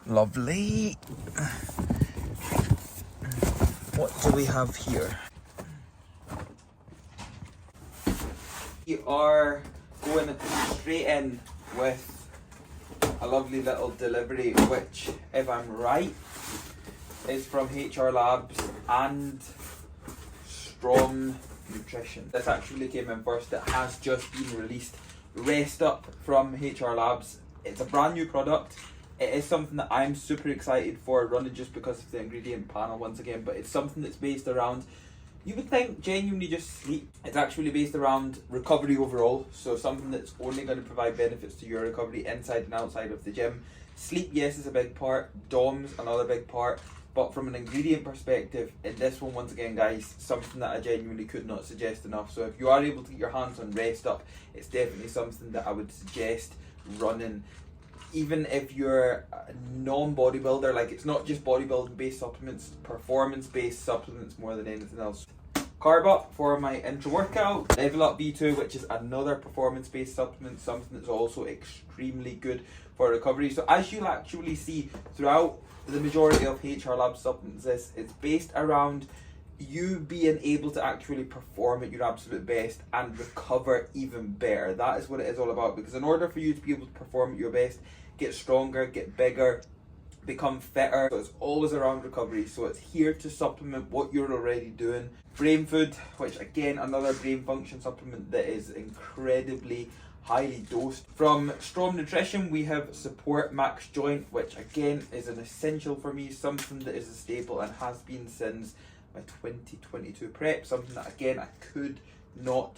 Lovely. What do we have here? We are going straight in with a lovely little delivery, which, if I'm right, is from HR Labs and Strom Nutrition. This actually came in first. It has just been released. Rest Up from HR Labs. It's a brand new product. It is something that I'm super excited for, running just because of the ingredient panel once again, but it's something that's based around, you would think, genuinely just sleep. It's actually based around recovery overall, so something that's only going to provide benefits to your recovery inside and outside of the gym. Sleep, yes, is a big part. DOM's another big part. But from an ingredient perspective, in this one, once again, guys, something that I genuinely could not suggest enough. So if you are able to get your hands on Rest Up, it's definitely something that I would suggest running. Even if you're a non-bodybuilder, like, it's not just bodybuilding-based supplements, performance-based supplements more than anything else. Carb Up for my intro workout. Level Up V2, which is another performance-based supplement, something that's also extremely good for recovery. So as you'll actually see throughout the majority of HR Lab supplements, it's based around you being able to actually perform at your absolute best and recover even better. That is what it is all about, because in order for you to be able to perform at your best, get stronger, get bigger, become fitter, so it's always around recovery. So it's here to supplement what you're already doing. Brain Food, which again, another brain function supplement that is incredibly highly dosed. From Strom Nutrition, we have Support Max Joint, which again is an essential for me, something that is a staple and has been since my 2022 prep, something that again I could not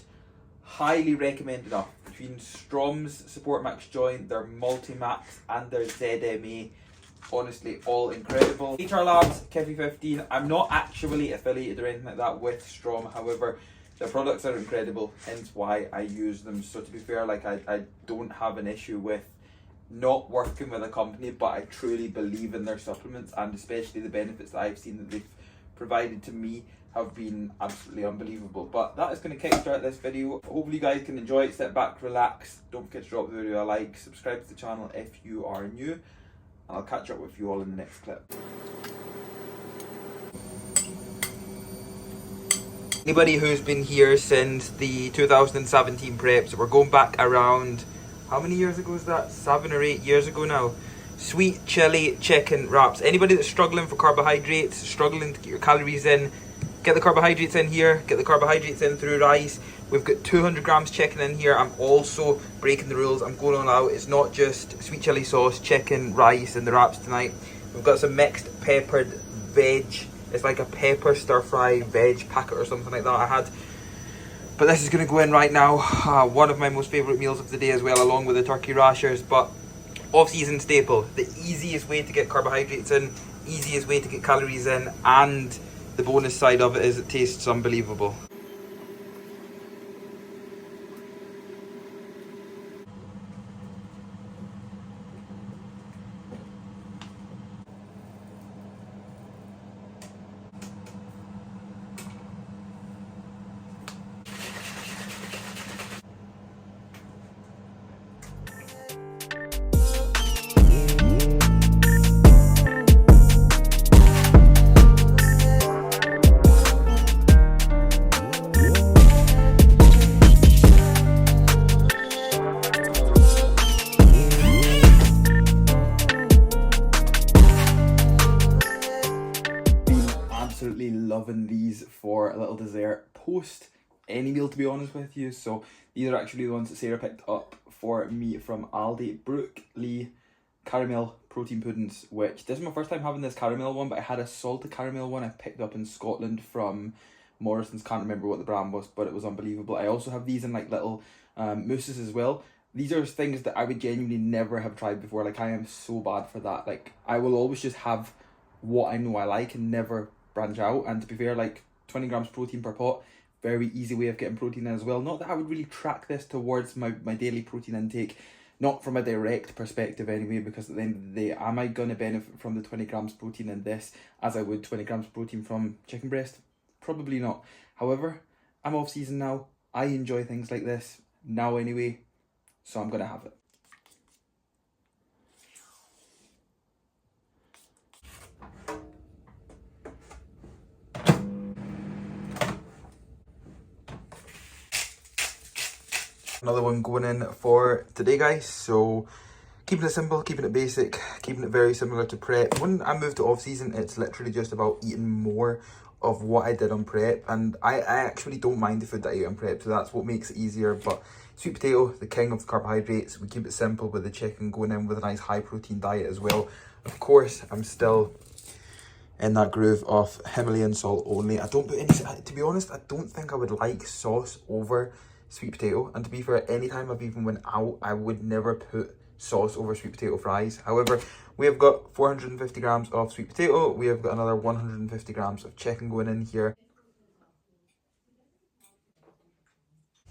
highly recommend enough. Between Strom's Support Max Joint, their Multi-Max and their ZMA, honestly, all incredible. HR Labs, Kiffy 15, I'm not actually affiliated or anything like that with Strom, however, the products are incredible, hence why I use them. So to be fair, like, I don't have an issue with not working with a company, but I truly believe in their supplements, and especially the benefits that I've seen that they've provided to me have been absolutely unbelievable. But that is going to kickstart this video. Hopefully you guys can enjoy it, sit back, relax. Don't forget to drop the video a like, subscribe to the channel if you are new, and I'll catch up with you all in the next clip. Anybody who's been here since the 2017 preps, we're going back around, how many years ago is that? 7 or 8 years ago now. Sweet chili chicken wraps. Anybody that's struggling for carbohydrates, struggling to get your calories in, get the carbohydrates in here, get the carbohydrates in through rice. We've got 200 grams chicken in here. I'm also breaking the rules. I'm going all out. It's not just sweet chili sauce, chicken, rice, and the wraps tonight. We've got some mixed peppered veg. It's like a pepper stir fry veg packet or something like that I had. But this is going to go in right now. One of my most favourite meals of the day as well, along with the turkey rashers. But off-season staple, the easiest way to get carbohydrates in, easiest way to get calories in, and the bonus side of it is it tastes unbelievable. Absolutely loving these for a little dessert post any meal, to be honest with you. So these are actually the ones that Sarah picked up for me from Aldi. Brooke Lee caramel protein puddings, which this is my first time having this caramel one, but I had a salted caramel one I picked up in Scotland from Morrison's. Can't remember what the brand was, but it was unbelievable. I also have these in like little mousses as well. These are things that I would genuinely never have tried before. Like, I am so bad for that. Like, I will always just have what I know I like and never branch out. And to be fair, like, 20 grams protein per pot, very easy way of getting protein in as well. Not that I would really track this towards my daily protein intake, not from a direct perspective anyway, because at the end of the day, am I going to benefit from the 20 grams protein in this as I would 20 grams protein from chicken breast? Probably not. However, I'm off season now. I enjoy things like this now anyway, so I'm going to have it. Another one going in for today, guys. So keeping it simple, keeping it basic, keeping it very similar to prep. When I moved to off-season, it's literally just about eating more of what I did on prep, and I actually don't mind the food that I eat on prep, so that's what makes it easier. But sweet potato, the king of carbohydrates, we keep it simple with the chicken going in with a nice high protein diet as well. Of course, I'm still in that groove of Himalayan salt only. I don't put any, to be honest, I don't think I would like sauce over sweet potato. And to be fair, anytime I've even went out, I would never put sauce over sweet potato fries. However, we have got 450 grams of sweet potato. We have got another 150 grams of chicken going in here.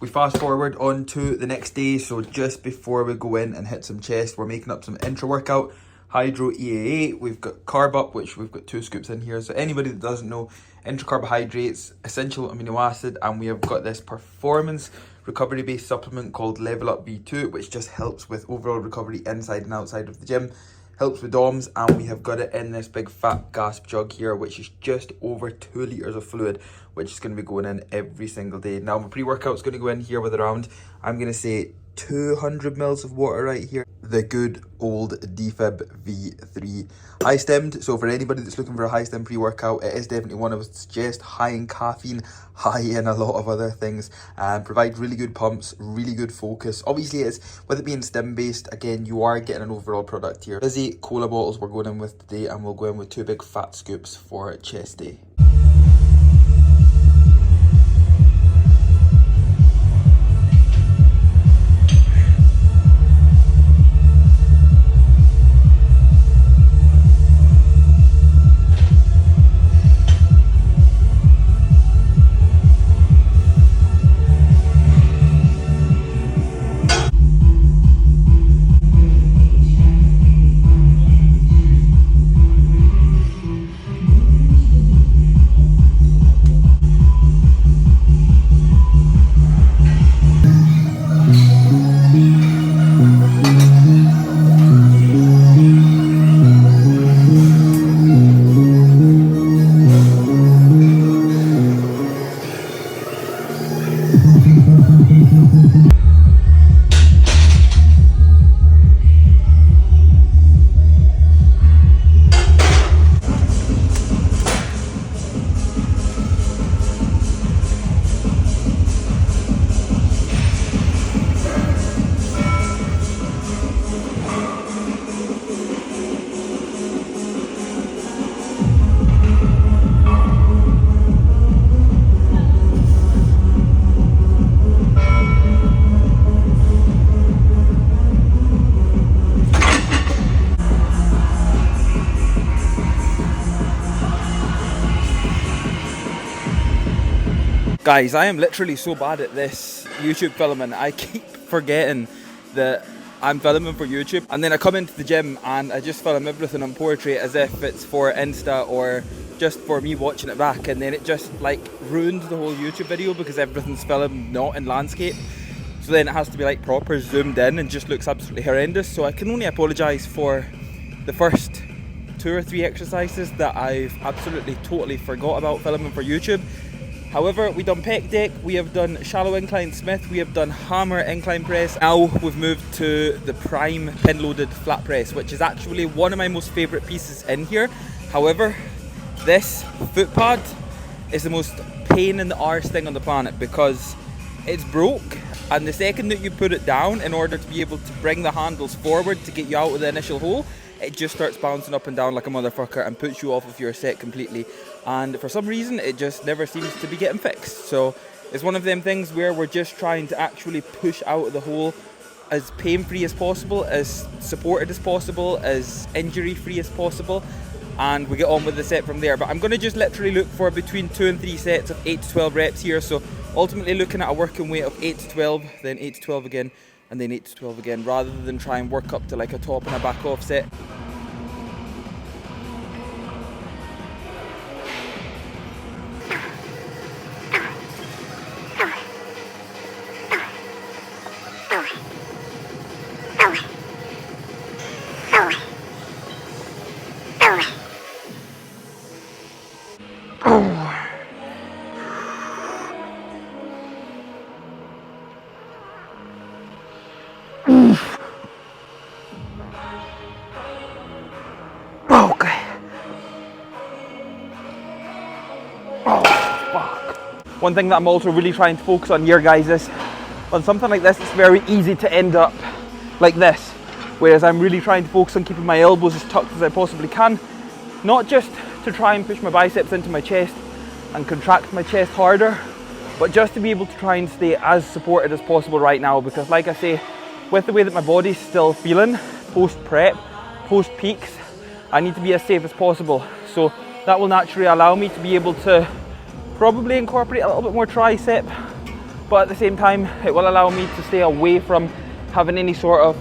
We fast forward on to the next day. So just before we go in and hit some chest, we're making up some intra workout. Hydro EAA, we've got carb up, which we've got 2 scoops in here. So anybody that doesn't know, intra carbohydrates, essential amino acid, and we have got this performance recovery based supplement called Level Up B2, which just helps with overall recovery inside and outside of the gym, helps with DOMs, and we have got it in this big fat gasp jug here, which is just over 2 litres of fluid, which is going to be going in every single day. Now my pre-workout is going to go in here with around, I'm going to say 200 mils of water right here. The good old Defib V3 high stemmed. So for anybody that's looking for a high stem pre-workout, it is definitely one I would suggest. High in caffeine, high in a lot of other things, and provide really good pumps, really good focus. Obviously, it's with it being stem based, again, you are getting an overall product here. Fizzy cola bottles we're going in with today, and we'll go in with 2 big fat scoops for chest day. Guys, I am literally so bad at this YouTube filming. I keep forgetting that I'm filming for YouTube, and then I come into the gym and I just film everything on portrait as if it's for Insta or just for me watching it back, and then it just like ruined the whole YouTube video because everything's filmed not in landscape. So then it has to be like proper zoomed in and just looks absolutely horrendous. So I can only apologise for the first 2 or 3 exercises that I've absolutely totally forgot about filming for YouTube. However, we've done pec deck, we have done shallow incline Smith, we have done hammer incline press. Now we've moved to the prime pin loaded flat press, which is actually one of my most favourite pieces in here. However, this foot pad is the most pain in the arse thing on the planet because it's broke, and the second that you put it down in order to be able to bring the handles forward to get you out of the initial hole, it just starts bouncing up and down like a motherfucker and puts you off of your set completely. And for some reason, it just never seems to be getting fixed. So it's one of them things where we're just trying to actually push out of the hole as pain-free as possible, as supported as possible, as injury-free as possible, and we get on with the set from there. But I'm going to just literally look for between 2 and 3 sets of 8 to 12 reps here. So ultimately looking at a working weight of 8 to 12, then 8 to 12 again, and then 8 to 12 again, rather than try and work up to like a top and a back off set. One thing that I'm also really trying to focus on here, guys, is on something like this, it's very easy to end up like this. Whereas I'm really trying to focus on keeping my elbows as tucked as I possibly can. Not just to try and push my biceps into my chest and contract my chest harder, but just to be able to try and stay as supported as possible right now. Because like I say, with the way that my body's still feeling, post-prep, post-peaks, I need to be as safe as possible. So that will naturally allow me to be able to probably incorporate a little bit more tricep, but at the same time, it will allow me to stay away from having any sort of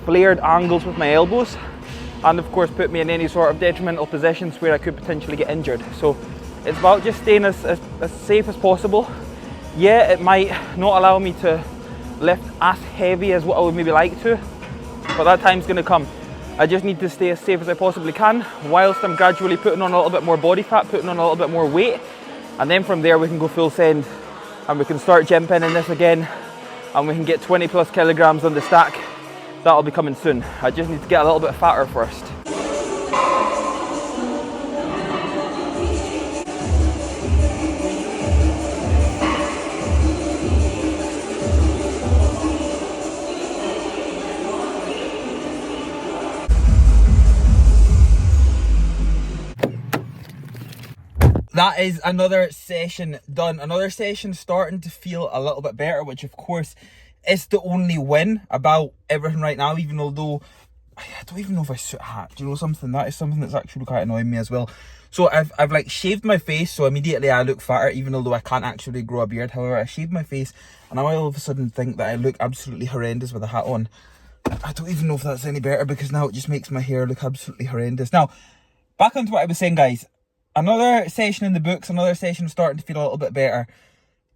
flared angles with my elbows, and of course put me in any sort of detrimental positions where I could potentially get injured. So it's about just staying as safe as possible. Yeah, it might not allow me to lift as heavy as what I would maybe like to, but that time's going to come. I just need to stay as safe as I possibly can whilst I'm gradually putting on a little bit more body fat, putting on a little bit more weight, and then from there we can go full send and we can start gym pinning this again, and we can get 20 plus kilograms on the stack. That'll be coming soon. I just need to get a little bit fatter first. That is another session done. Another session starting to feel a little bit better, which of course is the only win about everything right now, even although I don't even know if I suit a hat. Do you know something? That is something that's actually quite annoying me as well. So I've like shaved my face, so immediately I look fatter, even although I can't actually grow a beard. However, I shaved my face and now I all of a sudden think that I look absolutely horrendous with a hat on. I don't even know if that's any better, because now it just makes my hair look absolutely horrendous. Now, back onto what I was saying, guys. Another session in the books, another session starting to feel a little bit better.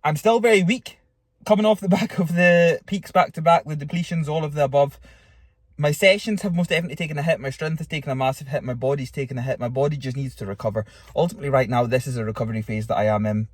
I'm still very weak, coming off the back of the peaks back to back, the depletions, all of the above. My sessions have most definitely taken a hit. My strength has taken a massive hit. My body's taken a hit. My body just needs to recover. Ultimately, right now, this is a recovery phase that I am in.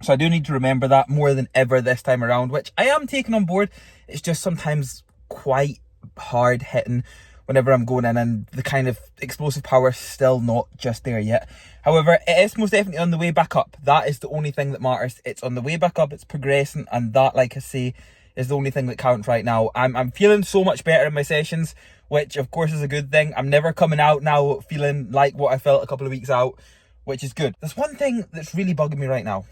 So I do need to remember that more than ever this time around, which I am taking on board. It's just sometimes quite hard hitting whenever I'm going in, and the kind of explosive power is still not just there yet. However, it is most definitely on the way back up. That is the only thing that matters. It's on the way back up, it's progressing, and that, like I say, is the only thing that counts right now. I'm feeling so much better in my sessions, which of course is a good thing. I'm never coming out now feeling like what I felt a couple of weeks out, which is good. There's one thing that's really bugging me right now,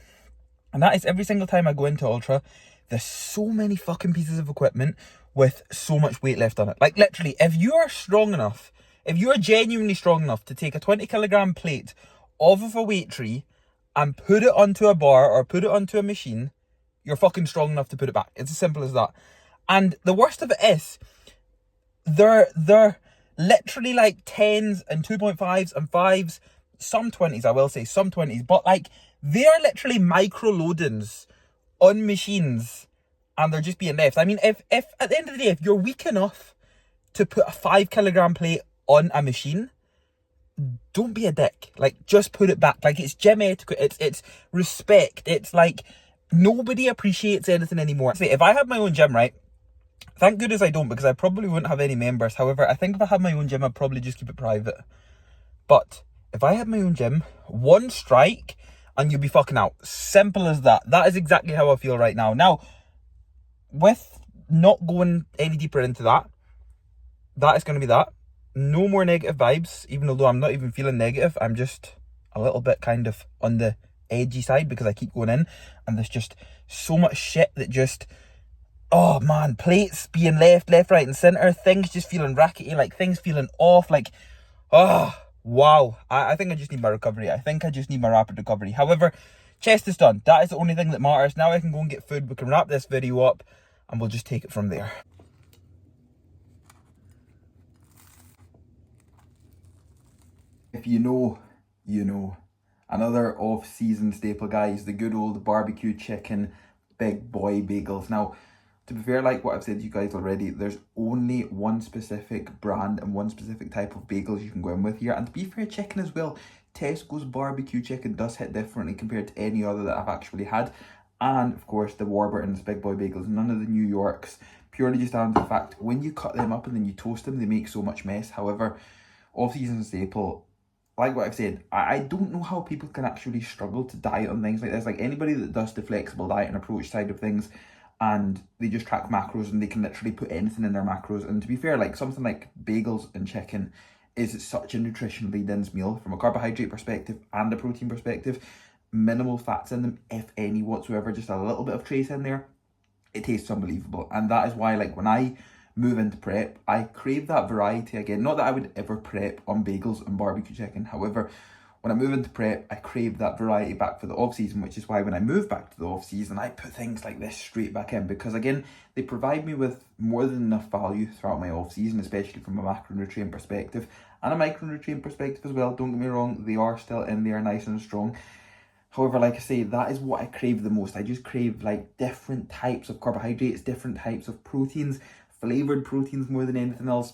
and that is every single time I go into Ultra, there's so many fucking pieces of equipment with so much weight left on it. Like literally, if you are strong enough, if you are genuinely strong enough to take a 20 kilogram plate off of a weight tree and put it onto a bar or put it onto a machine, you're fucking strong enough to put it back. It's as simple as that. And the worst of it is, they're literally like 10s and 2.5s and 5s, some 20s, I will say, some 20s, but like, they're literally micro loadings on machines, and they're just being left. I mean, if at the end of the day, if you're weak enough to put a 5 kilogram plate on a machine, don't be a dick. Like, just put it back. Like, it's gym etiquette, it's respect. It's like, nobody appreciates anything anymore. If I had my own gym, right, thank goodness I don't, because I probably wouldn't have any members. However, I think if I had my own gym, I'd probably just keep it private. But if I had my own gym, one strike and you'll be fucking out. Simple as that. That is exactly how I feel right now. Now, with not going any deeper into that, that is going to be that. No more negative vibes, even though I'm not even feeling negative. I'm just a little bit kind of on the edgy side because I keep going in, and there's just so much shit that just, oh man, plates being left, right and centre, things just feeling rackety, like things feeling off, like, oh, wow. I think I just need my recovery. I think I just need my rapid recovery. However, chest is done. That is the only thing that matters. Now I can go and get food. We can wrap this video up and we'll just take it from there. If you know, you know. Another off-season staple, guys, the good old barbecue chicken big boy bagels. Now, to be fair, like what I've said to you guys already, there's only one specific brand and one specific type of bagels you can go in with here. And to be fair, chicken as well. Tesco's barbecue chicken does hit differently compared to any other that I've actually had. And of course, the Warburton's big boy bagels, none of the New Yorks, purely just down to the fact when you cut them up and then you toast them, they make so much mess. However, off-season staple, like what I've said, I don't know how people can actually struggle to diet on things like this. Like anybody that does the flexible diet and approach side of things, and they just track macros and they can literally put anything in their macros. And to be fair, like something like bagels and chicken is such a nutritionally dense meal from a carbohydrate perspective and a protein perspective. Minimal fats in them, if any whatsoever, just a little bit of trace in there. It tastes unbelievable. And that is why, like, when I move into prep, I crave that variety again. Not that I would ever prep on bagels and barbecue chicken. However, when I move into prep, I crave that variety back for the off season, which is why when I move back to the off season, I put things like this straight back in, because again, they provide me with more than enough value throughout my off season, especially from a macronutrient perspective and a micronutrient perspective as well. Don't get me wrong, they are still in there nice and strong. However, like I say, that is what I crave the most. I just crave like different types of carbohydrates, different types of proteins, flavoured proteins more than anything else.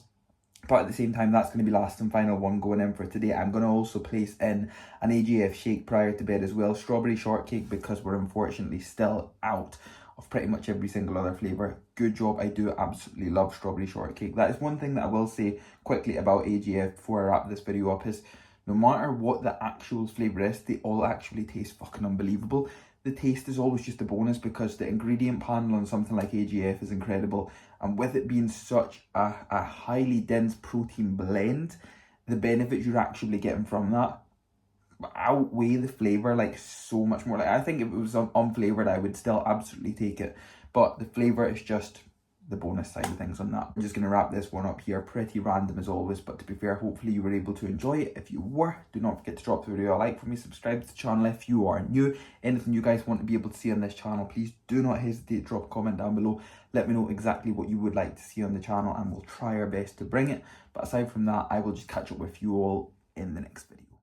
But at the same time, that's going to be last and final one going in for today. I'm going to also place in an AGF shake prior to bed as well. Strawberry shortcake, because we're unfortunately still out of pretty much every single other flavour. Good job. I do absolutely love strawberry shortcake. That is one thing that I will say quickly about AGF before I wrap this video up is no matter what the actual flavour is, they all actually taste fucking unbelievable. The taste is always just a bonus because the ingredient panel on something like AGF is incredible. And with it being such a highly dense protein blend, the benefits you're actually getting from that outweigh the flavour like so much more. Like I think if it was unflavoured, I would still absolutely take it. But the flavour is just the bonus side of things on that. I'm just going to wrap this one up here, pretty random as always, but to be fair, hopefully you were able to enjoy it. If you were, do not forget to drop the video a like for me, subscribe to the channel if you are new. Anything you guys want to be able to see on this channel, please do not hesitate to drop a comment down below. Let me know exactly what you would like to see on the channel and we'll try our best to bring it. But aside from that, I will just catch up with you all in the next video.